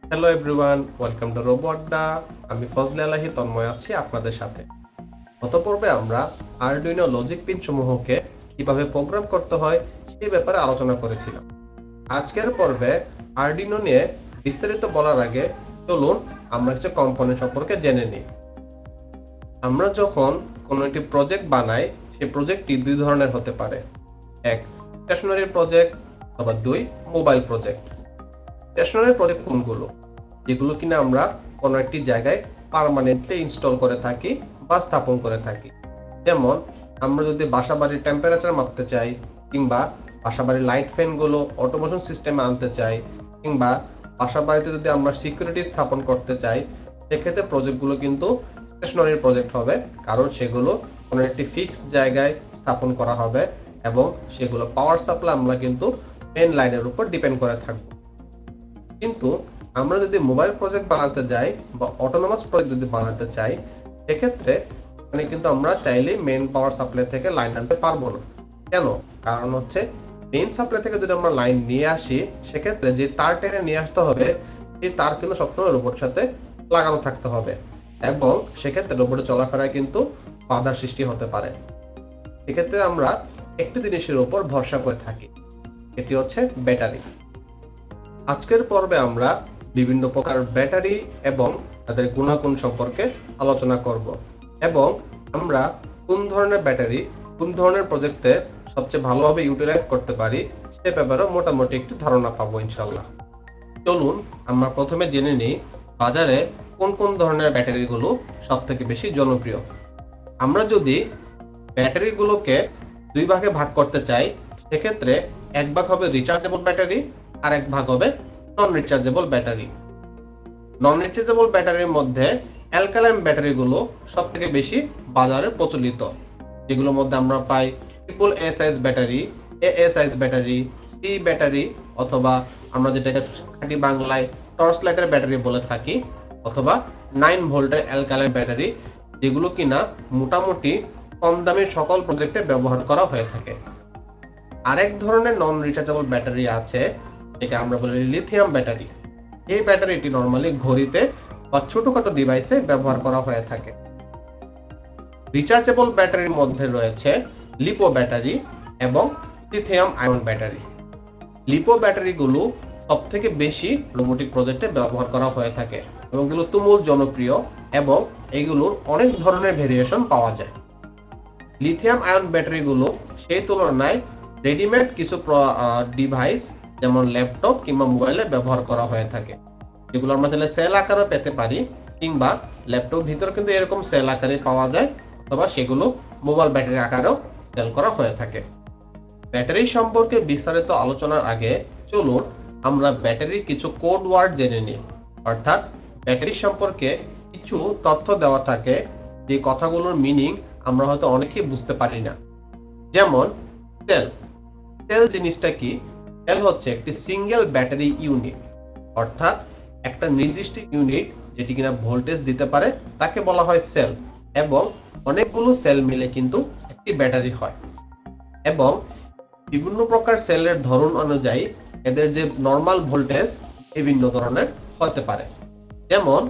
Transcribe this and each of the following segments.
Hello everyone, welcome to রোবটডা। আমি ফজলে আলাহি তন্ময় আছি আপনাদের সাথে। গত পর্বে আমরা আরডুইনো লজিক পিন সমূহকে কিভাবে প্রোগ্রাম করতে হয় সেই ব্যাপারে আলোচনা করেছিলাম। আজকের পর্বে আরডুইনো নিয়ে বিস্তারিত বলার আগে চলুন আমরা কিছু কম্পোনেন্ট সম্পর্কে জেনে নিই। আমরা যখন কোনো একটি প্রজেক্ট বানাই, সেই প্রজেক্টটি দুই ধরনের হতে পারে। এক, স্টেশনারি প্রজেক্ট অথবা দুই, মোবাইল প্রজেক্ট। স্টেশনারি প্রজেক্ট কোনগুলো? যেগুলো কিনা আমরা কোনো একটি জায়গায় পার্মানেন্টলি ইনস্টল করে থাকি বা স্থাপন করে থাকি। যেমন আমরা যদি বাসাবাড়ির টেম্পারেচার মাপতে চাই, কিংবা বাসাবাড়ির লাইট ফ্যানগুলো অটোমেশন সিস্টেমে আনতে চাই, কিংবা বাসাবাড়িতে যদি আমরা সিকিউরিটি স্থাপন করতে চাই, সেক্ষেত্রে প্রজেক্টগুলো কিন্তু স্টেশনারি প্রজেক্ট হবে, কারণ সেগুলো কোনো একটি ফিক্স জায়গায় স্থাপন করা হবে এবং সেগুলো পাওয়ার সাপ্লাই আমরা কিন্তু মেইন লাইনের উপর ডিপেন্ড করে থাকবো। কিন্তু আমরা যদি মোবাইল প্রজেক্ট বানাতে যাই বা অটোনোমাস প্রজেক্ট যদি বানাতে চাই, সেক্ষেত্রে মানে কিন্তু আমরা চাইলে মেইন পাওয়ার সাপ্লাই থেকে লাইন আনতে পারবো না। কেন? কারণ হচ্ছে মেইন সাপ্লাই থেকে যদি আমরা লাইন নিয়ে আসি, সেক্ষেত্রে যে তার টেনে নিয়ে আসতে হবে, সেই তার কিন্তু সবসময় রোবটের সাথে লাগানো থাকতে হবে এবং সেক্ষেত্রে রোবটের চলাফেরায় কিন্তু বাধার সৃষ্টি হতে পারে। সেক্ষেত্রে আমরা একটি জিনিসের উপর ভরসা করে থাকি, এটি হচ্ছে ব্যাটারি। আজকের পর্বে আমরা বিভিন্ন প্রকার ব্যাটারি এবং তাদের গুণাগুণ সম্পর্কে আলোচনা করব এবং আমরা কোন ধরনের ব্যাটারি কোন ধরনের প্রজেক্টে সবচেয়ে ভালোভাবে ইউটিলাইজ করতে পারি সে ব্যাপারে মোটামুটি একটু ধারণা পাবো ইনশাল্লাহ। চলুন আমরা প্রথমে জেনে নিই বাজারে কোন কোন ধরনের ব্যাটারিগুলো সবথেকে বেশি জনপ্রিয়। আমরা যদি ব্যাটারিগুলোকে দুই ভাগে ভাগ করতে চাই, সেক্ষেত্রে এক ভাগ হবে রিচার্জেবল ব্যাটারি আর এক ভাগ হবে নন রিচার্জেবল ব্যাটারি। নন রিচার্জেবল ব্যাটারির মধ্যে অ্যালকালাইন ব্যাটারিগুলো সবথেকে বেশি বাজারে প্রচলিত, যেগুলোর মধ্যে আমরা পাই triple A size battery, A size battery, C battery, অথবা আমরা যেটাকে খাঁটি বাংলায় টর্চ লাইটের ব্যাটারি বলে থাকি, অথবা 9 ভোল্টের অ্যালকালাইন ব্যাটারি, যেগুলো কিনা মোটামুটি কম দামের সকল প্রজেক্টে ব্যবহার করা হয়ে থাকে। আরেক ধরনের নন রিচার্জেবল ব্যাটারি আছে, যেটা আমরা বলি লিথিয়াম ব্যাটারি। এই ব্যাটারিটি নরমালি ঘড়িতে বা ছোটখাটো ডিভাইসে ব্যবহার করা হয়ে থাকে। রিচার্জেবল ব্যাটারির মধ্যে রয়েছে লিপো ব্যাটারি এবং লিথিয়াম আয়ন ব্যাটারি। লিপো ব্যাটারিগুলো সবথেকে বেশি রোবোটিক প্রজেক্টে ব্যবহার করা হয়ে থাকে এবং এগুলো তুমুল জনপ্রিয় এবং এগুলোর অনেক ধরনের ভেরিয়েশন পাওয়া যায়। লিথিয়াম আয়ন ব্যাটারিগুলো সেই তুলনায় রেডিমেড কিছু ডিভাইস যেমন ল্যাপটপ কিংবা মোবাইলে ব্যবহার করা হয়ে থাকে, যেগুলো আমরা চাইলে সেল আকারে পেতে পারি, কিংবা ল্যাপটপ ভিতরে কিন্তু এরকম সেল আকারে পাওয়া যায়, অথবা সেগুলো মোবাইল ব্যাটারি আকারেও সেল করা হয়ে থাকে। ব্যাটারি সম্পর্কে বিস্তারিত আলোচনার আগে চলুন আমরা ব্যাটারির কিছু কোড ওয়ার্ড জেনে নিই। অর্থাৎ ব্যাটারি সম্পর্কে কিছু তথ্য দেওয়া থাকে যে কথাগুলোর মিনিং আমরা হয়তো অনেকেই বুঝতে পারি না। যেমন সেল। সেল জিনিসটা কি? সেল হচ্ছে একটি সিঙ্গেল ব্যাটারি ইউনিট, অর্থাৎ একটা নির্দিষ্ট ইউনিট যেটি কিনা ভোল্টেজ দিতে পারে তাকে বলা হয় সেল, এবং অনেকগুলো সেল মিলে কিন্তু একটি ব্যাটারি হয়। এবং বিভিন্ন প্রকার সেলের ধরন অনুযায়ী এদের যে নরমাল ভোল্টেজ বিভিন্ন ধরনের হতে পারে। যেমন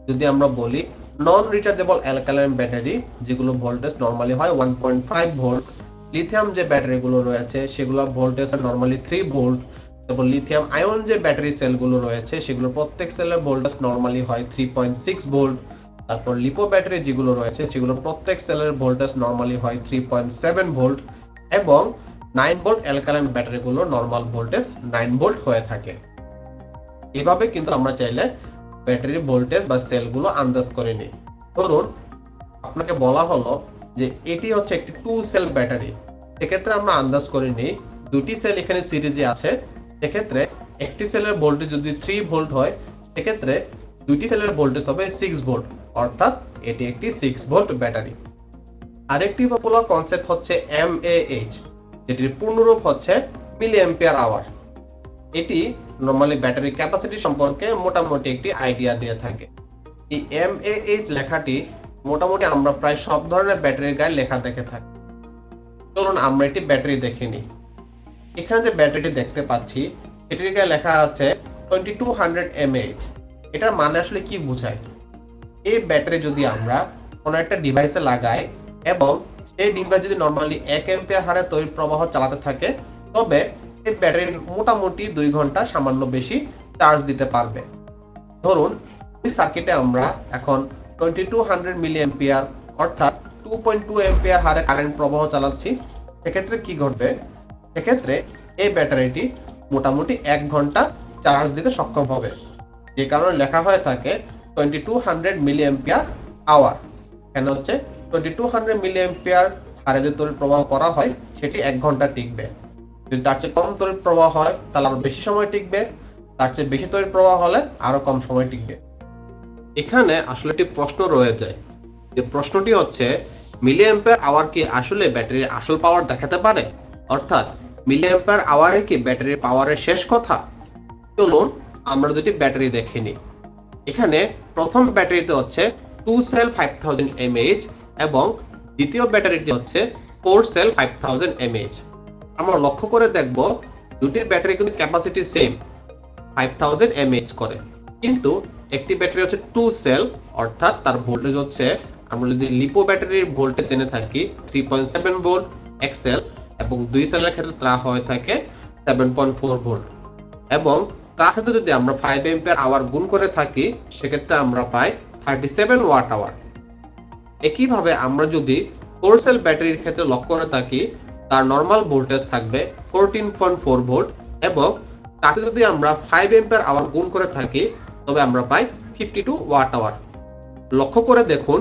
যদি আমরা বলি নন রিচার্জেবল অ্যালকালাইন ব্যাটারি, যেগুলো ভোল্টেজ নরমালি হয় 1.5 ভোল্ট। লিথিয়াম যে ব্যাটারিগুলো রয়েছে সেগুলো ভোল্টেজ নরমালি 3 ভোল্ট। তারপর লিথিয়াম আয়ন যে ব্যাটারি সেলগুলো রয়েছে সেগুলো প্রত্যেক সেলের ভোল্টেজ নরমালি হয় 3.6 ভোল্ট। তারপর লিপো ব্যাটারি যেগুলো রয়েছে সেগুলো প্রত্যেক সেলের ভোল্টেজ নরমালি হয় 3.7 ভোল্ট, এবং 9 ভোল্ট অ্যালকালাইন ব্যাটারিগুলোর নরমাল ভোল্টেজ 9 ভোল্ট হয়ে থাকে। এভাবে কিন্তু আমরা চাইলে ব্যাটারির ভোল্টেজ বা সেলগুলো আন্দাজ করে নিই। ধরুন আপনাকে বলা হলো যে এটি হচ্ছে একটি 2 সেল ব্যাটারি, সেক্ষেত্রে আমরা আন্দাজ করে নিই দুটি সেল এখানে সিরিজে আছে, সেক্ষেত্রে একটি সেলের ভোল্টেজ যদি 3 ভোল্ট হয়, সেক্ষেত্রে দুটি সেলের ভোল্টেজ হবে 6 ভোল্ট, অর্থাৎ এটি একটি 6 ভোল্ট ব্যাটারি। আরেকটি পপুলার কনসেপ্ট হচ্ছে mAh, যেটির পূর্ণরূপ হচ্ছে মিলি অ্যাম্পিয়ার আওয়ার। এটি নরমালি ব্যাটারি ক্যাপাসিটি সম্পর্কে মোটামুটি একটি আইডিয়া দিয়ে থাকে। এই mAh লেখাটি মোটামুটি আমরা প্রায় সব ধরনের ব্যাটারির গায়ে লেখা দেখে থাকি। চলুন আমরা একটি ব্যাটারি দেখে নিই। এখানে যে ব্যাটারিটি দেখতে পাচ্ছি এটির গায়ে লেখা আছে 2200 mAh। এটার মানে আসলে কি বোঝায়? এই ব্যাটারি যদি আমরা কোনো একটা ডিভাইসে লাগাই এবং সেই ডিভাইস যদি নরমালি 1 অ্যাম্পিয়ার হারে তড়িৎ প্রবাহ চালাতে থাকে, তবে এই ব্যাটারি মোটামুটি 2 ঘন্টা সামান্য বেশি চার্জ দিতে পারবে। ধরুন এই সার্কিটে আমরা এখন 2200 মিলি অ্যাম্পিয়ার অর্থাৎ 2.2 অ্যাম্পিয়ার হারে কারেন্ট প্রবাহ চালাচ্ছি। সেক্ষেত্রে কি ঘটবে? সেক্ষেত্রে এই ব্যাটারিটি মোটামুটি 1 ঘন্টা চার্জ দিতে সক্ষম হবে, যে কারণে লেখা হয়ে থাকে 2200 মিলি অ্যাম্পিয়ার আওয়ার। কেন হচ্ছে 2200 মিলি অ্যাম্পিয়ার হারে যে তড়িৎ প্রবাহ করা হয় সেটি 1 ঘন্টা টিকবে। যদি তার চেয়ে কম তড়িৎ প্রবাহ হয় তাহলে আরো বেশি সময় টিকবে, তার চেয়ে বেশি তড়িৎ প্রবাহ হলে আরো কম সময় টিকবে। এখানে আসলে একটি প্রশ্ন রয়ে যায়, যে প্রশ্নটি হচ্ছে মিলি অ্যাম্পিয়ার আওয়ার কি আসলে ব্যাটারির আসল পাওয়ার দেখাতে পারে? অর্থাৎ মিলি অ্যাম্পিয়ার আওয়ারে কি ব্যাটারির পাওয়ারের শেষ কথা? চলুন আমরা দুটি ব্যাটারি দেখে নিই। এখানে প্রথম ব্যাটারিতে হচ্ছে 2 সেল 5000 mAh এবং দ্বিতীয় ব্যাটারিটি হচ্ছে 4 সেল 5000 mAh। আমরা লক্ষ্য করে দেখব দুটির ব্যাটারি কিন্তু ক্যাপাসিটি সেম, 5000 mAh করে, কিন্তু একটি ব্যাটারি হচ্ছে 2 সেল অর্থাৎ তার ভোল্টেজ হচ্ছে, আমরা যদি লিপো ব্যাটারির ভোল্টেজ জেনে থাকি 3.7 ভোল্ট এক সেল, এবং 2 সেলের ক্ষেত্রে তা হয়ে থাকে 7.4 ভোল্ট, এবং তার সাথে যদি আমরা 5 অ্যাম্পিয়ার আওয়ার গুণ করে থাকি সেক্ষেত্রে আমরা পাই 37 ওয়াট আওয়ার। একইভাবে আমরা যদি 4 সেল ব্যাটারির ক্ষেত্রে লক্ষ্য করে থাকি, তার নরমাল ভোল্টেজ থাকবে 14.4 ভোল্ট, এবং তাতে যদি আমরা 5 অ্যাম্পিয়ার আওয়ার গুণ করে থাকি তবে আমরা পাই 52 ওয়াট আওয়ার। লক্ষ্য করে দেখুন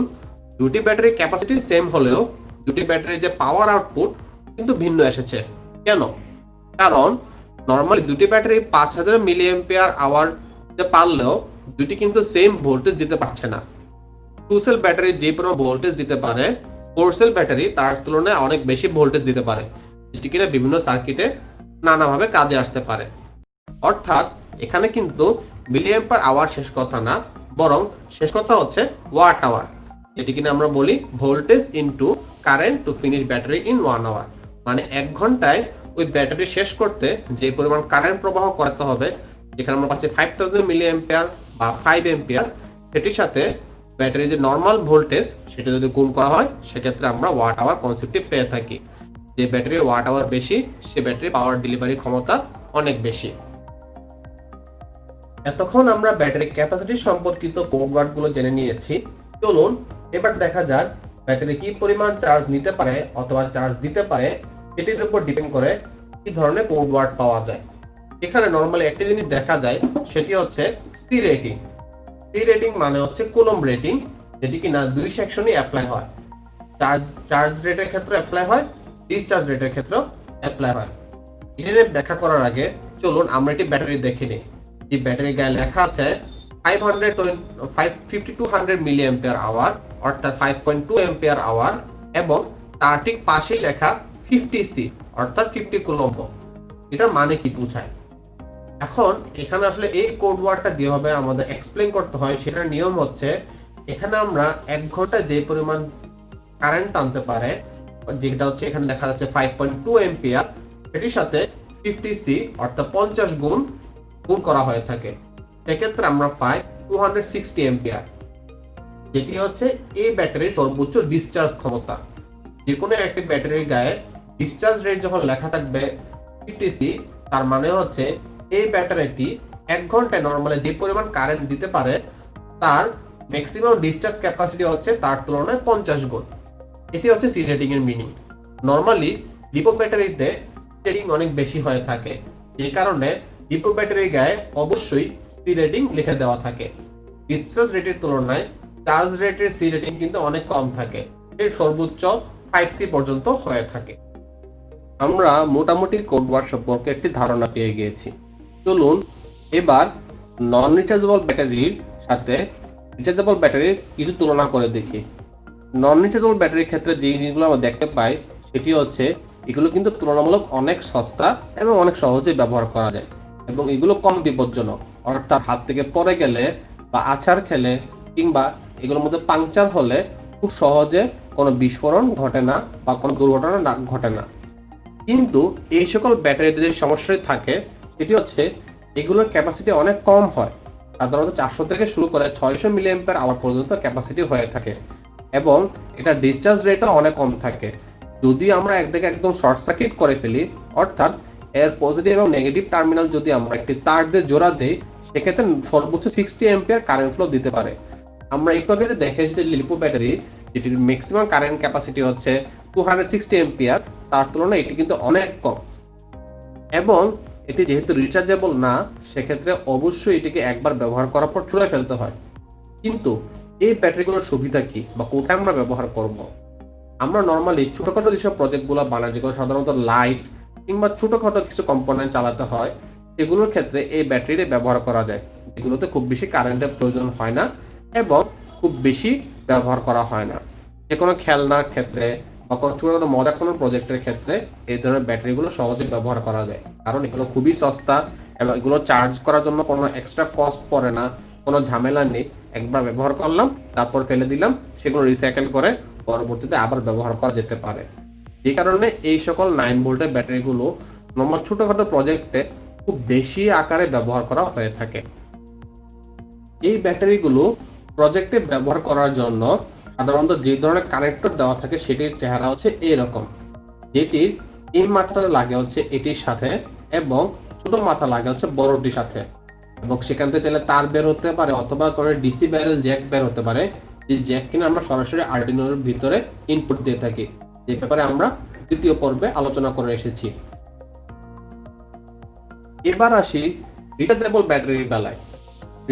দুটি ব্যাটারির ক্যাপাসিটি সেম হলেও দুটি ব্যাটারির যে পাওয়ার আউটপুট কিন্তু ভিন্ন এসেছে। কেন? কারণ নরমালি দুটি ব্যাটারি 5000 মিলি অ্যাম্পিয়ার আওয়ার যে পারলেও দুটি কিন্তু সেম ভোল্টেজ দিতে পারছে না। 2 সেল ব্যাটারি যে পরিমাণ ভোল্টেজ দিতে পারে, 4 সেল ব্যাটারি তার তুলনায় অনেক বেশি ভোল্টেজ দিতে পারে, যেটি কিনা বিভিন্ন সার্কিটে নানাভাবে কাজে আসতে পারে। অর্থাৎ এখানে কিন্তু মিলি অ্যাম্পিয়ার আওয়ার শেষ কথা না, বরং শেষ কথা হচ্ছে ওয়াট আওয়ার, যেটি কিনা আমরা বলি voltage into current to finish battery in 1 hour. মানে 1 ঘন্টায় ওই ব্যাটারি শেষ করতে যে পরিমাণ কারেন্ট প্রবাহ করাতে হবে, যেখানে আমরা পাচ্ছি 5000 মিলি অ্যাম্পিয়ার বা 5 অ্যাম্পিয়ার, সেটির সাথে ব্যাটারির যে নরমাল ভোল্টেজ সেটা যদি গুণ করা হয় সেক্ষেত্রে আমরা ওয়াট আওয়ার কনসেপ্টটি পেয়ে থাকি। যে ব্যাটারির ওয়াট আওয়ার বেশি সে ব্যাটারির পাওয়ার ডেলিভারি ক্ষমতা অনেক বেশি। এতক্ষণ আমরা ব্যাটারি ক্যাপাসিটি সম্পর্কিত কোড ওয়ার্ডগুলো জেনে নিয়েছি। চলুন এবার দেখা যাক ব্যাটারি কি পরিমাণ চার্জ নিতে পারে অথবা চার্জ দিতে পারে এটির উপর ডিপেন্ড করে কি ধরনের কোড ওয়ার্ড পাওয়া যায়। এখানে নরমালি একটা জিনিস দেখা যায়, সেটি হচ্ছে সি রেটিং। সি রেটিং মানে হচ্ছে কুলম্ব রেটিং, যেটি কিনা দুই সেকশনই অ্যাপ্লাই হয়। চার্জ রেটের ক্ষেত্রে অ্যাপ্লাই হয়, ডিসচার্জ রেটের ক্ষেত্রেও অ্যাপ্লাই হয়। এটা নিয়ে ব্যাখ্যা করার আগে চলুন আমরা একটি ব্যাটারি দেখে নিই। এই ব্যাটারির গায়ে লেখা আছে 5200 মিলি অ্যাম্পিয়ার আওয়ার অর্থাৎ 5.2 অ্যাম্পিয়ার আওয়ার, এবং তার ঠিক পাশেই লেখা 50C অর্থাৎ 50 কুলম্ব। এটার মানে কি বোঝায়? এখন এখানে আসলে এই কোড ওয়ার্ডটা যেভাবে আমাদের এক্সপ্লেইন করতে হয় সেটার নিয়ম হচ্ছে, এখানে আমরা 1 ঘন্টা যে পরিমাণ কারেন্ট টানতে পারে, যেটা হচ্ছে এখানে দেখা যাচ্ছে 5.2 অ্যাম্পিয়ার, এটির সাথে 50C অর্থাৎ 50 গুণ করা হয়ে থাকে। সেক্ষেত্রে আমরা পাই 260 অ্যাম্পিয়ার, যেটি হচ্ছে এই ব্যাটারির সর্বোচ্চ ডিসচার্জ ক্ষমতা। যে কোনো একটি ব্যাটারির গায়ে ডিসচার্জ রেট যখন লেখা থাকবে 50C, তার মানে হচ্ছে এই ব্যাটারিটি 1 ঘন্টায় নরমালি যে পরিমাণ কারেন্ট দিতে পারে তার ম্যাক্সিমাম ডিসচার্জ ক্যাপাসিটি হচ্ছে তার তুলনায় 50 গুণ। এটি হচ্ছে সি রেটিং এর মিনিং। নরমালি লিপো ব্যাটারিতে সি রেটিং অনেক বেশি হয়ে থাকে, যে কারণে লিপো ব্যাটারির গায়ে অবশ্যই সি রেটিং লিখে দেওয়া থাকে। ডিসচার্জ রেটের তুলনায় চার্জ রেটের সি রেটিং কিন্তু অনেক কম থাকে, এর সর্বোচ্চ 5C পর্যন্ত হয়ে থাকে। আমরা মোটামুটি কোড ওয়ার্ড সম্পর্কে একটি ধারণা পেয়ে গিয়েছি। চলুন এবার নন রিচার্জেবল ব্যাটারির সাথে রিচার্জেবল ব্যাটারির কিছু তুলনা করে দেখি। নন রিচার্জেবল ব্যাটারির ক্ষেত্রে যে জিনিসগুলো আমরা দেখতে পাই সেটি হচ্ছে এগুলো কিন্তু তুলনামূলক অনেক সস্তা এবং অনেক সহজেই ব্যবহার করা যায়, এবং এগুলো কম বিপজ্জনক। অর্থাৎ হাত থেকে পড়ে গেলে বা আছাড় খেলে কিংবা এগুলোর মধ্যে পাংচার হলে খুব সহজে কোনো বিস্ফোরণ ঘটে না বা কোনো দুর্ঘটনা ঘটে না। কিন্তু এই সকল ব্যাটারিতে যে সমস্যাটি থাকে সেটি হচ্ছে এগুলোর ক্যাপাসিটি অনেক কম হয়, সাধারণত 400 থেকে শুরু করে 600 মিলিঅ্যাম্পিয়ার আওয়ার পর্যন্ত ক্যাপাসিটি হয়ে থাকে এবং এটা ডিসচার্জ রেটও অনেক কম থাকে। যদি আমরা একদিকে একদম শর্ট সার্কিট করে ফেলি, অর্থাৎ এর পজিটিভ এবং নেগেটিভ টার্মিনাল যদি আমরা একটি তার দিয়ে জোড়া দেই, সেক্ষেত্রে সর্বোচ্চ 60 অ্যাম্পিয়ার কারেন্ট ফ্লো দিতে পারে। আমরা একটু আগে দেখে এসেছি লিপো ব্যাটারি, যেটির ম্যাক্সিমাম কারেন্ট ক্যাপাসিটি হচ্ছে 260 অ্যাম্পিয়ার, তার তুলনায় এটি কিন্তু অনেক কম এবং এটি যেহেতু রিচার্জেবল না, সেক্ষেত্রে অবশ্যই এটিকে একবার ব্যবহার করার পর ছুঁড়ে ফেলতে হয়। কিন্তু এই ব্যাটারিগুলোর সুবিধা কি বা কোথায় আমরা ব্যবহার করব? আমরা নর্মালি ছোটখাটো যেসব প্রজেক্টগুলো বানাই, যেগুলো সাধারণত লাইট কিংবা ছোটখাটো কিছু কম্পোনেন্ট চালাতে হয়, সেগুলোর ক্ষেত্রে এই ব্যাটারি ব্যবহার করা যায়, যেগুলোতে খুব বেশি কারেন্টের প্রয়োজন হয় না এবং খুব বেশি ব্যবহার করা হয় না। যে কোনো খেলনার ক্ষেত্রে বা কোনো ছোটখাটো মজার কোনো প্রজেক্টের ক্ষেত্রে এই ধরনের ব্যাটারিগুলো সহজে ব্যবহার করা যায়, কারণ এগুলো খুবই সস্তা এবং এগুলো চার্জ করার জন্য কোনো এক্সট্রা কস্ট পড়ে না, কোনো ঝামেলা নেই। একবার ব্যবহার করলাম, তারপর ফেলে দিলাম, সেগুলো রিসাইকেল করে পরবর্তীতে আবার ব্যবহার করা যেতে পারে। এই কারণে এই সকল 9 ভোল্টের ব্যাটারিগুলো নরমাল ছোটখাটো প্রজেক্টে খুব বেশি আকারে ব্যবহার করা হয়ে থাকে। এই ব্যাটারিগুলো প্রজেক্টে ব্যবহার করার জন্য সাধারণত যে ধরনের কানেক্টর দেওয়া থাকে সেটির চেহারা হচ্ছে এরকম, যেটির এই মাথাটা লাগে হচ্ছে এটির সাথে এবং ছোট মাথা লাগে হচ্ছে বড়টির সাথে, এবং সেখান থেকে চাইলে তার বের হতে পারে অথবা কোনো ডিসি ব্যারেল জ্যাক বের হতে পারে, যে জ্যাক কিনা আমরা সরাসরি আরডুইনোর ভিতরে ইনপুট দিয়ে থাকি, যে ব্যাপারে আমরা দ্বিতীয় পর্বে আলোচনা করে এসেছি। এবার আসি রিচার্জেবল ব্যাটারির বেলায়।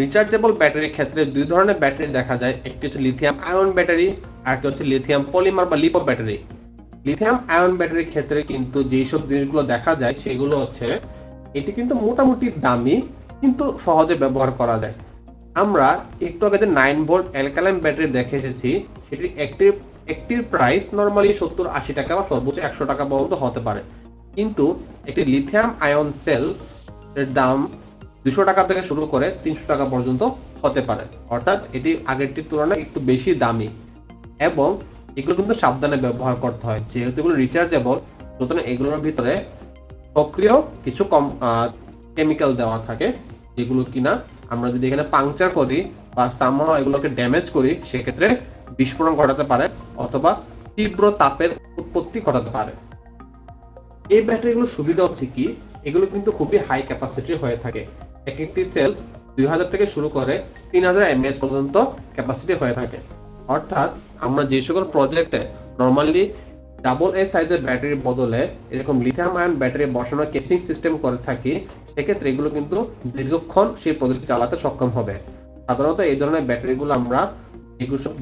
রিচার্জেবল ব্যাটারির ক্ষেত্রে দুই ধরনের ব্যাটারি দেখা যায়, একটি হচ্ছে লিথিয়াম আয়ন ব্যাটারি আর একটি হচ্ছে লিথিয়াম পলিমার বা লিপো ব্যাটারি। লিথিয়াম আয়ন ব্যাটারির ক্ষেত্রে কিন্তু যেই সব জিনিসগুলো দেখা যায় সেগুলো হচ্ছে, এটি কিন্তু মোটামুটি দামি কিন্তু সহজে ব্যবহার করা যায়। আমরা একটু আগে যে 9 ভোল্ট অ্যালকালাইন ব্যাটারি দেখে এসেছি, সেটির একটির প্রাইস নরমালি 70-80 টাকা বা সর্বোচ্চ 100 টাকা পর্যন্ত হতে পারে, কিন্তু একটি লিথিয়াম আয়ন সেল এর দাম 200 টাকা থেকে শুরু করে 300 টাকা পর্যন্ত হতে পারে, অর্থাৎ এটি আগেরটির তুলনায় একটু বেশি দামি এবং এগুলো কিন্তু সাবধানে ব্যবহার করতে হয়, যেহেতু এগুলো রিচার্জেবল, সুতরাং এগুলোর ভিতরে সক্রিয় কিছু কেমিক্যাল দেওয়া থাকে, যেগুলো কিনা আমরা যদি এখানে পাংচার করি বা সামহাও এগুলোকে ড্যামেজ করি, সেক্ষেত্রে বিস্ফোরণ ঘটাতে পারে অথবা তীব্র তাপের উৎপত্তি ঘটাতে পারে। এই ব্যাটারিগুলোর সুবিধা হচ্ছে কি, এগুলো কিন্তু খুবই হাই ক্যাপাসিটি হয়ে থাকে। এক একটি সেল 2000 থেকে শুরু করে 3000 mAh পর্যন্ত ক্যাপাসিটি হয়ে থাকে, অর্থাৎ আমরা যে সকল প্রজেক্টে নরমালি ডাবল এ সাইজের ব্যাটারির বদলে এরকম লিথিয়াম আয়ন ব্যাটারি বসানো কেসিং সিস্টেম করে থাকি, সেক্ষেত্রে এগুলো কিন্তু দীর্ঘক্ষণ সেই প্রজেক্ট চালাতে সক্ষম হবে। সাধারণত এই ধরনের ব্যাটারিগুলো আমরা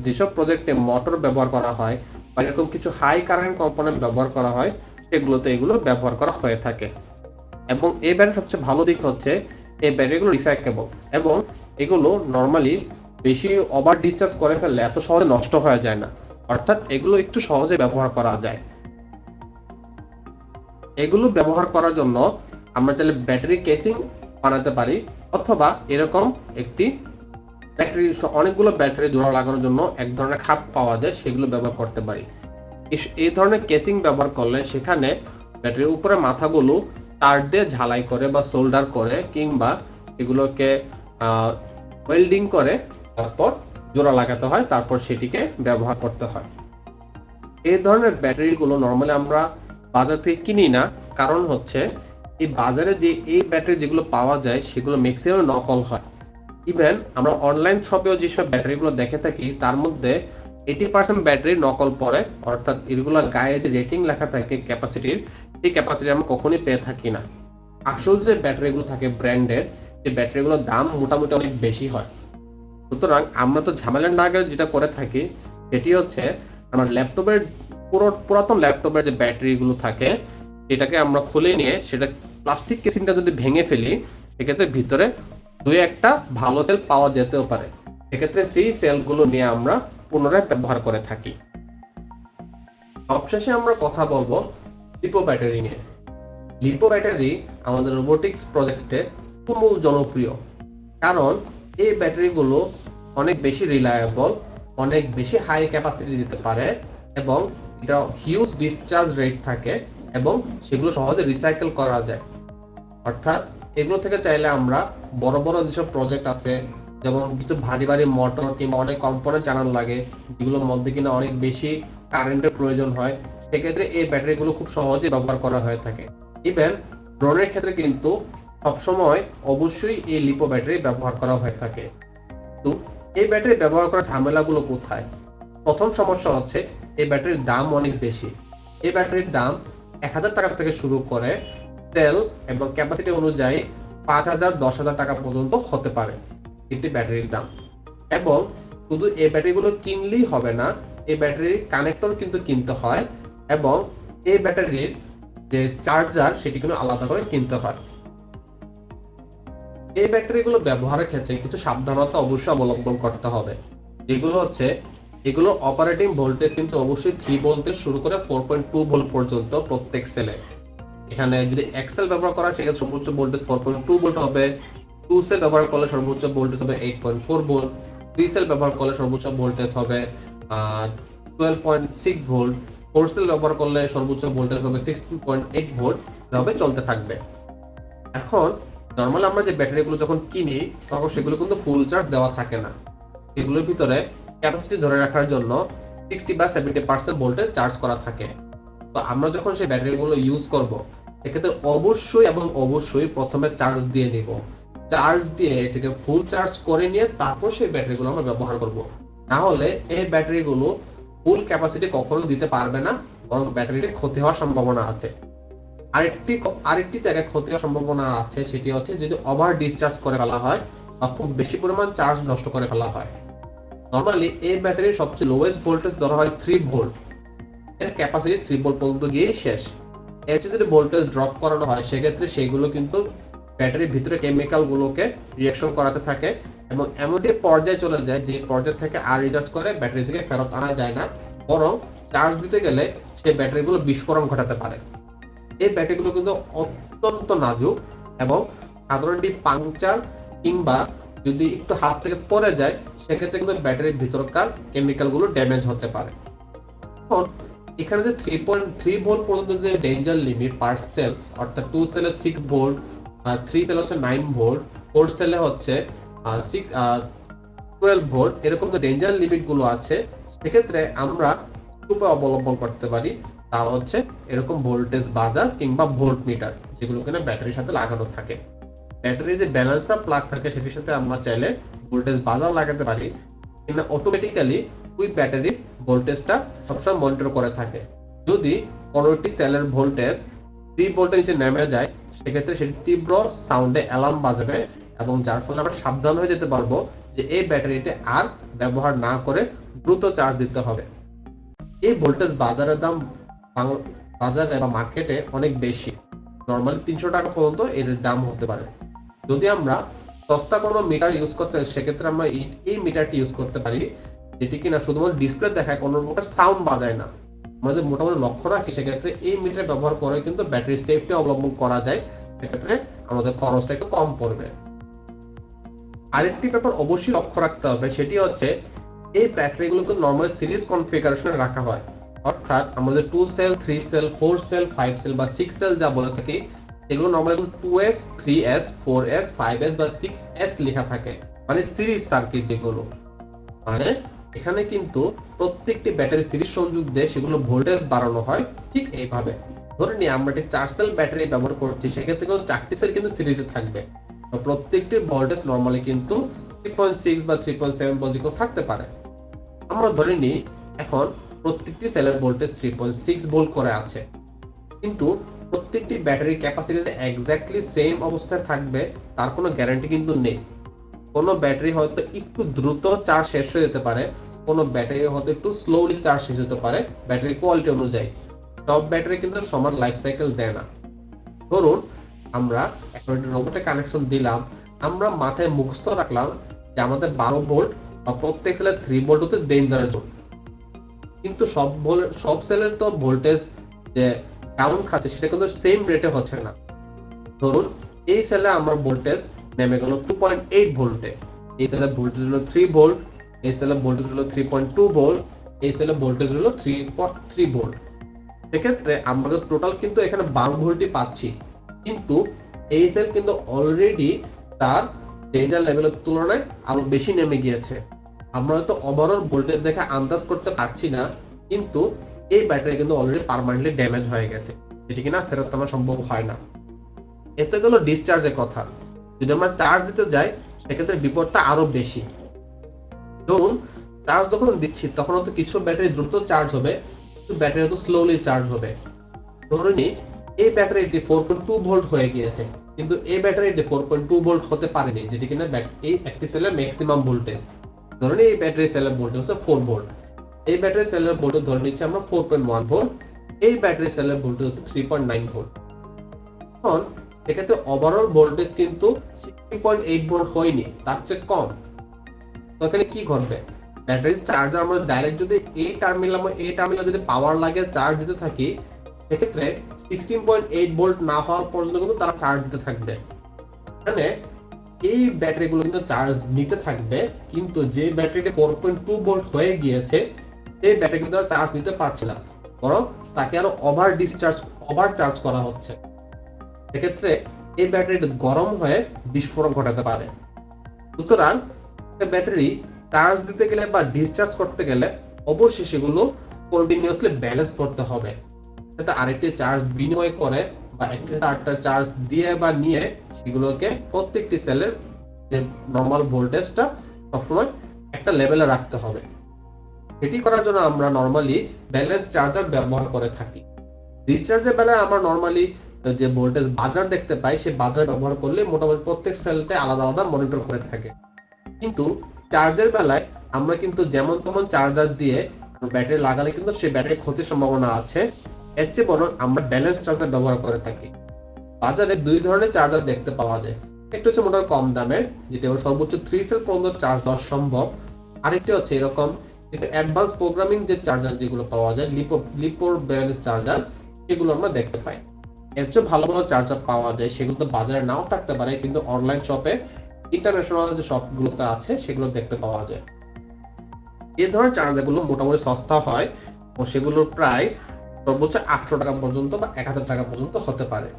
যেসব প্রজেক্টে মোটর ব্যবহার করা হয় বা এরকম কিছু হাই কারেন্ট কম্পোনেন্ট ব্যবহার করা হয়, সেগুলোতে এগুলো ব্যবহার করা হয়ে থাকে। এবং এই ব্যাটারির সবচেয়ে ভালো দিক হচ্ছে এই ব্যাটারিগুলো রিসাইকেবল এবং এগুলো নরমালি বেশি ওভার ডিসচার্জ করে ফেললে এত সহজে নষ্ট হয়ে যায় না, অর্থাৎ এগুলো একটু সহজে ব্যবহার করা যায়। এগুলো ব্যবহার করার জন্য আমরা চাইলে ব্যাটারি কেসিং বানাতে পারি অথবা এরকম একটি ব্যাটারি, অনেকগুলো ব্যাটারি জোড়া লাগানোর জন্য এক ধরনের খাপ পাওয়া যায়, সেগুলো ব্যবহার করতে পারি। এই ধরনের কেসিং ব্যবহার করলে সেখানে ব্যাটারির উপরে মাথাগুলো তার দিয়ে ঝালাই করে বা সোল্ডার করে কিংবা এগুলোকে ওয়েল্ডিং করে তারপর জোড়া লাগাতে হয়, তারপর সেটিকে ব্যবহার করতে হয়। এই ধরনের ব্যাটারিগুলো নরমালি আমরা বাজার থেকে কিনি না, কারণ হচ্ছে এই বাজারে যে এই ব্যাটারি যেগুলো পাওয়া যায় সেগুলো ম্যাক্সিমাম নকল হয়। ইভেন আমরা অনলাইন শপেও যেসব ব্যাটারিগুলো দেখে থাকি তার মধ্যে 80% ব্যাটারি নকল পড়ে, অর্থাৎ এগুলো গায়ে যে রেটিং লেখা থাকে ক্যাপাসিটির, এই ক্যাপাসিটি আমরা কখনোই পেয়ে থাকি না। আসল যে ব্যাটারিগুলো থাকে ব্র্যান্ডের, এই ব্যাটারিগুলোর দাম মোটামুটি অনেক বেশি হয়। সুতরাং আমরা তো ঝামেলা না গেলে যেটা করে থাকি সেটি হচ্ছে, আমার ল্যাপটপের পুরাতন ল্যাপটপের যে ব্যাটারিগুলো থাকে এটাকে আমরা খুলে নিয়ে সেটা প্লাস্টিক কেসিংটা যদি ভেঙে ফেলি, সেক্ষেত্রে ভিতরে দুই একটা ভালো সেল পাওয়া যেতেও পারে, সেক্ষেত্রে সেই সেলগুলো নিয়ে আমরা পুনরায় ব্যবহার করে থাকি। সবশেষে আমরা কথা বলবো লিপো ব্যাটারি নিয়ে। লিপো ব্যাটারি আমাদের রোবোটিক্স প্রজেক্টে তুমুল জনপ্রিয়, কারণ এই ব্যাটারিগুলো অনেক বেশি রিলায়েবল, অনেক বেশি হাই ক্যাপাসিটি দিতে পারে এবং এটা হিউজ ডিসচার্জ রেট থাকে এবং সেগুলো সহজে রিসাইকেল করা যায়। অর্থাৎ এগুলো থেকে চাইলে আমরা বড় বড় যেসব প্রজেক্ট আছে, যেমন কিছু ভারী ভারী মোটর কিংবা অনেক কম্পোনেন্ট জানার লাগে, যেগুলোর মধ্যে কিনা অনেক বেশি কারেন্টের প্রয়োজন হয়, সেক্ষেত্রে এই ব্যাটারিগুলো খুব সহজেই ব্যবহার করা হয়ে থাকে। ইভেন ড্রোনের ক্ষেত্রে কিন্তু সবসময় অবশ্যই এই লিপো ব্যাটারি ব্যবহার করা হয়ে থাকে। তো এই ব্যাটারি ব্যবহার করার ঝামেলাগুলো কোথায়? প্রথম সমস্যা হচ্ছে এই ব্যাটারির দাম অনেক বেশি। এই ব্যাটারির দাম 1000 টাকা থেকে শুরু করে সেল এবং ক্যাপাসিটি অনুযায়ী 5000 10,000 টাকা পর্যন্ত হতে পারে একটি ব্যাটারির দাম। এবং শুধু এই ব্যাটারিগুলো কিনলেই হবে না, এই ব্যাটারির কানেক্টর কিন্তু কিনতে হয় এবং এই ব্যাটারির যে চার্জার সেটি কিন্তু আলাদা করে কিনতে হয়। এই ব্যাটারিগুলো ব্যবহারের ক্ষেত্রে কিছু সাবধানতা অবশ্যই অবলম্বন করতে হবে, যেগুলো হচ্ছে এগুলোর অপারেটিং ভোল্টেজ কিন্তু অবশ্যই 3 ভোল্ট থেকে শুরু করে 4.2 ভোল্ট পর্যন্ত প্রত্যেক সেলে। এখানে যদি এক্সেল ব্যবহার করা হয় সেক্ষেত্রে সর্বোচ্চ ভোল্টেজ 4.2 ভোল্ট হবে, 2 সেল ব্যবহার করলে সর্বোচ্চ ভোল্টেজ হবে 8.4 ভোল্ট, 3 সেল ব্যবহার করলে সর্বোচ্চ ভোল্টেজ হবে 12.6 ভোল্ট, 4 সেল ব্যবহার করলে সর্বোচ্চ ভোল্টেজ হবে 16.8 ভোল্ট, এভাবে চলতে থাকবে। এখন নরমাল আমরা যে ব্যাটারিগুলো যখন কিনি তখন সেগুলো কিন্তু ফুল চার্জ দেওয়া থাকে না, এগুলোর ভিতরে ক্যাপাসিটি ধরে রাখার জন্য 60 বা 70% ভোল্টেজ চার্জ করা থাকে। তো আমরা যখন সেই ব্যাটারিগুলো ইউজ করব সেক্ষেত্রে অবশ্যই এবং অবশ্যই প্রথমে চার্জ দিয়ে নিব, চার্জ দিয়ে এটাকে ফুল চার্জ করে নিয়ে তারপর সেই ব্যাটারিগুলো আমরা ব্যবহার করব। না হলে এই ব্যাটারিগুলো ফুল ক্যাপাসিটি কখনো দিতে পারবে না, বরং ব্যাটারির ক্ষতি হওয়ার সম্ভাবনা আছে। আরেকটি জায়গায় ক্ষতি হওয়ার সম্ভাবনা আছে, সেটি হচ্ছে যদি ওভার ডিসচার্জ করে ফেলা হয় বা খুব বেশি পরিমাণ চার্জ নষ্ট করে ফেলা হয়। নরমালি এই ব্যাটারির সবচেয়ে লোয়েস্ট ভোল্টেজ ধরা হয় 3 ভোল্ট, এর ক্যাপাসিটি 3 ভোল্ট পর্যন্ত গিয়ে শেষ। এর চেয়ে যদি ভোল্টেজ ড্রপ করানো হয় সেক্ষেত্রে সেগুলো কিন্তু ব্যাটারির ভিতরে কেমিক্যাল গুলোকে রিঅ্যাকশন করাতে থাকে এবং এমন একটি পর্যায়ে চলে যায় যে পর্যায় থেকে আর রিচার্জ করে ব্যাটারি থেকে ফেরত আনা যায় না, বরং চার্জ দিতে গেলে সেই ব্যাটারিগুলো বিস্ফোরণ ঘটাতে পারে। এই ব্যাটারিগুলো কিন্তু অত্যন্ত নাজুক এবং সাধারণত পাংচার কিংবা যদি একটু হাত থেকে পড়ে যায় সেক্ষেত্রে কিন্তু ব্যাটারির ভিতরকার কেমিক্যাল গুলো ড্যামেজ হতে পারে। এখন এখানে যে 3.3 ভোল্ট পর্যন্ত যে ডেঞ্জার লিমিট পার সেল, অর্থাৎ 2 সেলে 6 ভোল্ট, 3 সেলে হচ্ছে 9 ভোল্ট, 4 সেলে হচ্ছে 12 ভোল্ট, এরকম যে ডেঞ্জার লিমিট গুলো আছে, সেক্ষেত্রে আমরা উপায় অবলম্বন করতে পারি। তা হচ্ছে এরকম ভোল্টেজ বাজার কিংবা ভোল্ট মিটার, যেগুলো কিনা ব্যাটারির সাথে লাগানো থাকে। ব্যাটারির যে ব্যালেন্সার প্লাগ থাকে সেটির সাথে আমরা চাইলে ভোল্টেজ বাজার লাগাতে পারি, কিংবা অটোমেটিক্যালি ওই ব্যাটারির ভোল্টেজটা সবসময় মনিটর করে থাকে। যদি কোনো একটি সেলের ভোল্টেজ 3 ভোল্টের নিচে নেমে যায় সেক্ষেত্রে সেটি তীব্র সাউন্ডে অ্যালার্ম বাজাবে এবং যার ফলে আমরা সাবধান হয়ে যেতে পারবো যে এই ব্যাটারিতে আর ব্যবহার না করে দ্রুত চার্জ দিতে হবে। এই ভোল্টেজ বাজারের দাম বাজারে বা মার্কেটে অনেক বেশি, নরমালি 300 টাকা পর্যন্ত এর দাম হতে পারে। যদি আমরা সস্তা কোনো মিটার ইউজ করতে সেক্ষেত্রে আমরা এই মিটারটি ইউজ করতে পারি, যেটি কিনা শুধুমাত্র ডিসপ্লে দেখায়, কোনো প্রকার সাউন্ড বাজায় না। আমাদের মোটামুটি লক্ষ্য রাখি সেক্ষেত্রে এই মিটার ব্যবহার করে কিন্তু ব্যাটারি সেফটি অবলম্বন করা যায়, সেক্ষেত্রে আমাদের খরচটা একটু কম পড়বে। আরেকটি ব্যাপার অবশ্যই লক্ষ্য রাখতে হবে, সেটি হচ্ছে এই ব্যাটারিগুলোকে নরমাল সিরিজ কনফিগারেশনে রাখা হয়, অর্থাৎ আমাদের 2 সেল, 3 সেল, 4 সেল, 5 সেল বা 6 সেল যা বলে থাকি, এগুলো normally 2S, 3S, 4S, 5S বা 6S লেখা থাকে, মানে সিরিজ সার্কিট যেগুলো। মানে এখানে কিন্তু প্রত্যেকটি ব্যাটারি সিরিজ সংযোগ দিয়ে সেগুলো ভোল্টেজ বাড়ানো হয় ঠিক এইভাবে। ধরে নিই আমরা একটি 4 সেল ব্যাটারি ব্যবহার করছি, সেক্ষেত্রে কিন্তু 4টি সেল কিন্তু সিরিজে থাকবে, প্রত্যেকটি ভোল্টেজ নরমালি কিন্তু 3.6 বা 3.7 পর্যন্ত থাকতে পারে। আমরা ধরে নিই এখন প্রত্যেকটি সেলের ভোল্টেজ 3.6 ভোল্ট করে আছে, কিন্তু প্রত্যেকটি ব্যাটারির ক্যাপাসিটি এক্স্যাক্টলি সেম অবস্থায় থাকবে তার কোনো গ্যারান্টি কিন্তু নেই। কোনো ব্যাটারি হয়তো একটু দ্রুত চার্জ শেষ হয়ে যেতে পারে, কোনো ব্যাটারি হয়তো একটু স্লোলি চার্জ শেষ হতে পারে ব্যাটারি কোয়ালিটি অনুযায়ী। সব ব্যাটারি কিন্তু সমান লাইফ সাইকেল দেয় না। ধরুন আমরা এখন একটা রোবটের কানেকশন দিলাম, আমরা মাথায় মুখস্থ রাখলাম যে আমাদের 12 ভোল্ট বা প্রত্যেক সেলের 3 ভোল্ট হতে ডেঞ্জার জোন, কিন্তু সব সেলের তো ভোল্টেজ যে ডাউন খাচ্ছে সেটা কিন্তু সেম রেটে হচ্ছে না। ধরুন এই সেলে আমরা ভোল্টেজ নেমে গেল 2.8 ভোল্টে, এই সেলের ভোল্টেজ হলো 3 ভোল্ট, এই সেলের ভোল্টেজ হলো 3.2 ভোল্ট, এই সেলের ভোল্টেজ হলো 3.3 ভোল্ট। সেক্ষেত্রে আমরা টোটাল কিন্তু এখানে 12 ভোল্টই পাচ্ছি, কিন্তু এই সেল কিন্তু অলরেডি তার ডেঞ্জার লেভেলের তুলনায় আরো বেশি নেমে গিয়েছে। আমরা হয়তো ওভারঅল ভোল্টেজ দেখে আন্দাজ করতে পারছি না, কিন্তু এই ব্যাটারি কিন্তু অলরেডি পার্মানেন্টলি ড্যামেজ হয়ে গেছে, যেটি কিনা ফেরত আনা সম্ভব হয় না। এতে গেল ডিসচার্জের কথা। যদি আমরা চার্জ দিতে যাই সেক্ষেত্রে বিপদটা আরো বেশি। ধরুন চার্জ যখন দিচ্ছি তখন হয়তো কিছু ব্যাটারি দ্রুত চার্জ হবে, কিছু ব্যাটারি হয়তো স্লোলি চার্জ হবে। ধরে নিই এই ব্যাটারিটি 4.2 ভোল্ট হয়ে গিয়েছে, কিন্তু এই ব্যাটারিটি 4.2 ভোল্ট হতে পারেনি, যেটি কিনা এই একটি সেলের ম্যাক্সিমাম ভোল্টেজ। ধরে নিই এই ব্যাটারি সেলের ভোল্টেজ হচ্ছে 4 ভোল্ট, এই ব্যাটারি সেলের ভোল্টেজ ধরে নিচ্ছি আমরা 4.1 ভোল্ট, এই ব্যাটারি সেলের ভোল্টেজ হচ্ছে 3.9 ভোল্ট। এখন এক্ষেত্রে ওভারঅল ভোল্টেজ কিন্তু 16.8 ভোল্ট হয়নি, তার চেয়ে কম। তো এখানে কি ঘটবে, ব্যাটারি চার্জার আমরা ডাইরেক্ট যদি এই টার্মিনাল যদি পাওয়ার লাগে চার্জ দিতে থাকি, সেক্ষেত্রে 16.8 ভোল্ট না হওয়া পর্যন্ত কিন্তু তারা চার্জ দিতে থাকবে। মানে এই ব্যাটারিগুলো কিন্তু চার্জ নিতে থাকবে, কিন্তু যে ব্যাটারিটি 4.2 ভোল্ট হয়ে গিয়েছে সেই ব্যাটারি কিন্তু আর চার্জ নিতে পারছে না, বরং তাকে আরো ওভার চার্জ করা হচ্ছে। সেক্ষেত্রে এই ব্যাটারিটি গরম হয়ে বিস্ফোরণ ঘটাতে পারে। সুতরাং ব্যাটারি চার্জ দিতে গেলে বা ডিসচার্জ করতে গেলে অবশ্যই সেগুলো কন্টিনিউয়াসলি ব্যালেন্স করতে হবে, যাতে আরেকটি চার্জ বিনিময় করে বা একটা চার্জ দিয়ে বা নিয়ে সেগুলোকে প্রত্যেকটি সেলের যে নরমাল ভোল্টেজটা সবসময় একটা লেভেলে রাখতে হবে। এটি করার জন্য আমরা নরমালি ব্যালেন্স চার্জার ব্যবহার করে থাকি। ডিসচার্জের বেলায় আমরা নরমালি যে ভোল্টেজ বাজার দেখতে পাই সেই বাজার ব্যবহার করলে মোটামুটি প্রত্যেক সেলতে আলাদা আলাদা মনিটর করে থাকে। কিন্তু চার্জের বেলায় আমরা কিন্তু যেমন তেমন চার্জার দিয়ে ব্যাটারি লাগালে কিন্তু সেই ব্যাটারির ক্ষতির সম্ভাবনা আছে। এর চেয়ে বরং আমরা ব্যালেন্স চার্জার ব্যবহার করে থাকি। বাজারে দুই ধরনের চার্জার দেখতে পাওয়া যায়, একটা হচ্ছে মোটামুটি কম দামের, যেটা সর্বোচ্চ 3 সেল পর্যন্ত চার্জ দেওয়া সম্ভব। আরেকটি হচ্ছে এরকম একটু অ্যাডভান্স প্রোগ্রামিং যে চার্জার যেগুলো পাওয়া যায়, লিপোর ব্যালেন্স চার্জার, সেগুলো আমরা দেখতে পাই। এর চেয়ে ভালো ভালো চার্জার পাওয়া যায়, সেগুলো তো বাজারে নাও থাকতে পারে, কিন্তু অনলাইন শপে ইন্টারন্যাশনাল যে শপগুলোতে আছে সেগুলো দেখতে পাওয়া যায়। এই ধরনের চার্জারগুলো মোটামুটি সস্তা হয় ও সেগুলোর প্রাইস সর্বোচ্চ 800 টাকা পর্যন্ত বা 1000 টাকা পর্যন্ত হতে পারে।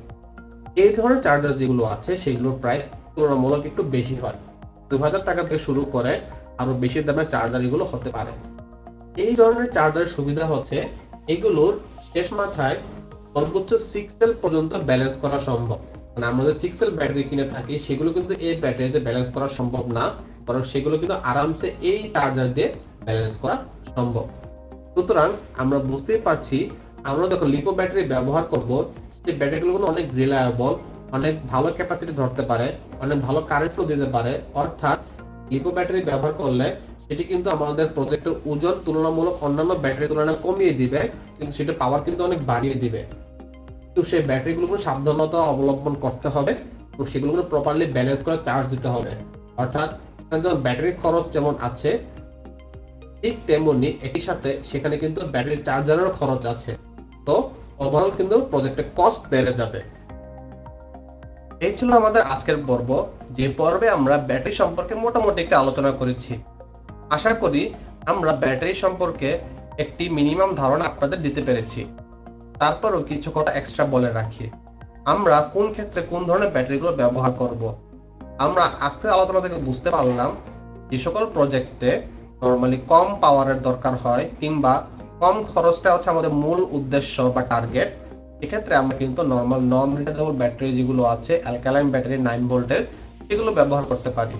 এই ধরনের চার্জার যেগুলো আছে সেগুলোর প্রাইস তুলনামূলক একটু বেশি হয়, 2000 টাকা থেকে শুরু করে আরো বেশি দামের চার্জার এগুলো হতে পারে। এই ধরনের চার্জারের সুবিধা হচ্ছে এগুলোর শেষ মাথায় সর্বোচ্চ 6 সেল পর্যন্ত ব্যালেন্স করা সম্ভব। মানে আমরা যে 6 সেল ব্যাটারি কিনে থাকি সেগুলো কিন্তু এই ব্যাটারিতে ব্যালেন্স করা সম্ভব না, বরং সেগুলো কিন্তু আরামসে এই চার্জার দিয়ে ব্যালেন্স করা সম্ভব। সুতরাং আমরা বুঝতেই পারছি আমরা যখন লিপো ব্যাটারি ব্যবহার করব সেই ব্যাটারিগুলো অনেক রিলায়েবল, অনেক ভালো ক্যাপাসিটি ধরতে পারে, অনেক ভালো কারেন্ট ফ্লো দিতে পারে। অর্থাৎ লিপো ব্যাটারি ব্যবহার করলে সেটি কিন্তু আমাদের প্রজেক্টের ওজন তুলনামূলক অন্যান্য ব্যাটারির তুলনায় কমিয়ে দিবে, কিন্তু সেটা পাওয়ার কিন্তু অনেক বাড়িয়ে দিবে। তো সেই ব্যাটারিগুলো সাবধানতা অবলম্বন করতে হবে এবং সেগুলো প্রপারলি ব্যালেন্স করে চার্জ দিতে হবে। অর্থাৎ যেমন ব্যাটারির খরচ যেমন আছে, ঠিক তেমনি একই সাথে সেখানে কিন্তু ব্যাটারি চার্জারেরও খরচ আছে। তো ওভারঅল কিন্তু প্রজেক্টের কস্ট বেড়ে যাবে। এই ছিল আমাদের আজকের পর্ব, যে পর্বে আমরা ব্যাটারি সম্পর্কে মোটামুটি একটা আলোচনা করেছি। আশা করি আমরা ব্যাটারি সম্পর্কে একটি মিনিমাম ধারণা আপনাদের দিতে পেরেছি। তারপরও কিছু কথা এক্সট্রা বলে রাখি, আমরা কোন ক্ষেত্রে কোন ধরনের ব্যাটারিগুলো ব্যবহার করব। আমরা আজকের আলোচনা থেকে বুঝতে পারলাম যে সকল প্রজেক্টে নরমালি কম পাওয়ারের দরকার হয় কিংবা কম খরচটা হচ্ছে আমাদের মূল উদ্দেশ্য বা টার্গেট, এক্ষেত্রে আমরা কিন্তু নরমাল নন রিচার্জেবল ব্যাটারি যেগুলো আছে অ্যালকালাইন ব্যাটারি 9 ভোল্টের সেগুলো ব্যবহার করতে পারি।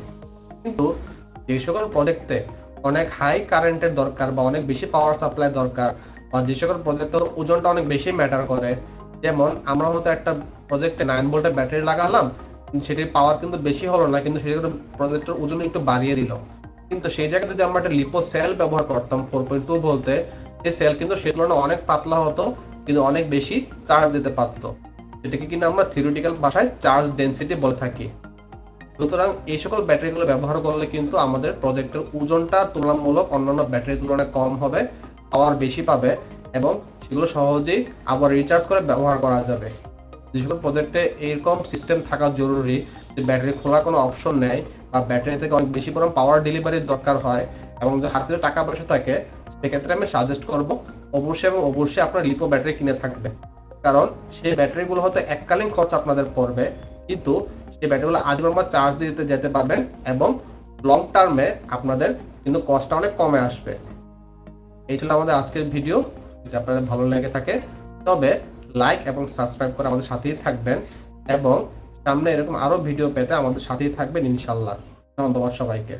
কিন্তু যে সকল প্রজেক্টে অনেক হাই কারেন্টের দরকার বা অনেক বেশি পাওয়ার সাপ্লাই দরকার বা যে সকল প্রজেক্টের ওজনটা অনেক বেশি ম্যাটার করে, যেমন আমরা হয়তো একটা প্রজেক্টে 9 ভোল্টের ব্যাটারি লাগালাম, সেটির পাওয়ার কিন্তু বেশি হলো না, কিন্তু সেটি প্রজেক্টের ওজন একটু বাড়িয়ে দিল, কিন্তু সেই জায়গায় যদি আমরা একটা লিপো সেল ব্যবহার করতাম 4.2 ভোল্টে, সেই সেল কিন্তু সে তুলনায় অনেক পাতলা হতো কিন্তু অনেক বেশি চার্জ দিতে পারত, যেটাকে কিন্তু আমরা থিওরিটিক্যাল ভাষায় চার্জ ডেনসিটি বলে থাকি। সুতরাং এই সকল ব্যাটারিগুলো ব্যবহার করলে কিন্তু আমাদের প্রজেক্টের ওজনটা তুলনামূলক অন্যান্য ব্যাটারির তুলনায় কম হবে, পাওয়ার বেশি পাবে এবং সেগুলো সহজেই আবার রিচার্জ করে ব্যবহার করা যাবে। যে সকল প্রজেক্টে এরকম সিস্টেম থাকা জরুরি যে ব্যাটারি খোলার কোনো অপশন নেই বা ব্যাটারি থেকে অনেক বেশি পরিমাণ পাওয়ার ডেলিভারির দরকার হয় এবং যে হাতে টাকা পয়সা থাকে, সেক্ষেত্রে আমি সাজেস্ট করব অবশ্যই আপনার লিপো ব্যাটারি কিনে থাকবে, কারণ সেই ব্যাটারিগুলো হয়তো এককালীন খরচ আপনাদের পড়বে, কিন্তু সেই ব্যাটারিগুলো আজীবন চার্জ দিতে যেতে পারবেন এবং লং টার্মে আপনাদের কিন্তু কস্টটা অনেক কমে আসবে। এই ছিল আমাদের আজকের ভিডিও। যদি আপনাদের ভালো লেগে থাকে তবে লাইক এবং সাবস্ক্রাইব করে আমাদের সাথেই থাকবেন এবং সামনে এরকম আরো ভিডিও পেতে আমাদের সাথেই থাকবেন ইনশাআল্লাহ। ধন্যবাদ সবাইকে।